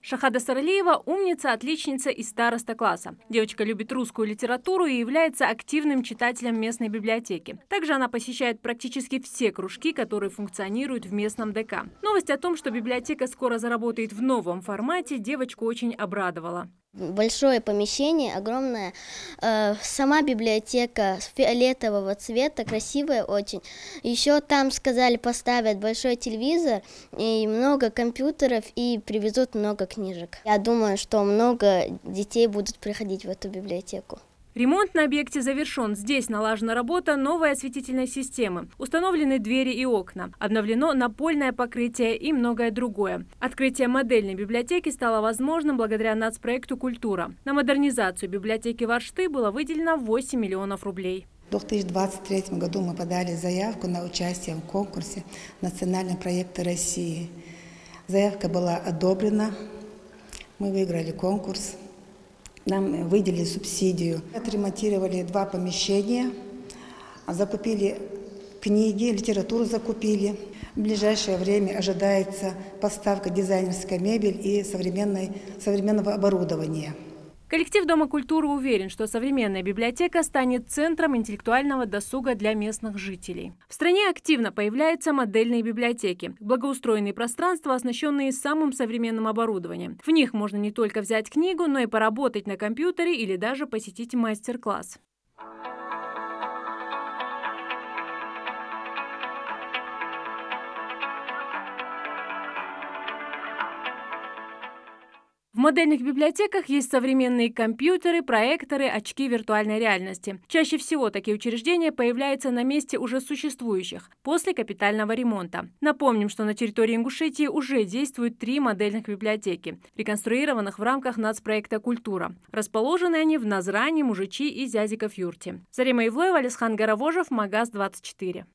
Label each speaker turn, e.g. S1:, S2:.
S1: Шахада Саралиева – умница, отличница и староста класса. Девочка любит русскую литературу и является активным читателем местной библиотеки. Также она посещает практически все кружки, которые функционируют в местном ДК. Новость о том, что библиотека скоро заработает в новом формате, девочку очень обрадовала.
S2: Большое помещение, огромное. Сама библиотека фиолетового цвета, красивая очень. Еще там, сказали, поставят большой телевизор и много компьютеров и привезут много книжек. Я думаю, что много детей будут приходить в эту библиотеку.
S1: Ремонт на объекте завершен. Здесь налажена работа новой осветительной системы. Установлены двери и окна. Обновлено напольное покрытие и многое другое. Открытие модельной библиотеки стало возможным благодаря нацпроекту «Культура». На модернизацию библиотеки Варшты было выделено 8 миллионов рублей.
S3: В 2023 году мы подали заявку на участие в конкурсе «Национальные проекты России». Заявка была одобрена. Мы выиграли конкурс. Нам выделили субсидию. Отремонтировали 2 помещения, закупили книги, литературу закупили. В ближайшее время ожидается поставка дизайнерской мебели и современного оборудования.
S1: Коллектив Дома культуры уверен, что современная библиотека станет центром интеллектуального досуга для местных жителей. В стране активно появляются модельные библиотеки – благоустроенные пространства, оснащенные самым современным оборудованием. В них можно не только взять книгу, но и поработать на компьютере или даже посетить мастер-класс. В модельных библиотеках есть современные компьютеры, проекторы, очки виртуальной реальности. Чаще всего такие учреждения появляются на месте уже существующих, после капитального ремонта. Напомним, что на территории Ингушетии уже действуют 3 модельных библиотеки, реконструированных в рамках нацпроекта «Культура». Расположены они в Назране, Мужичи и Зязиков-Юрте. Зарема Ивлоева, Алисхан Горовожев, Магаз 24.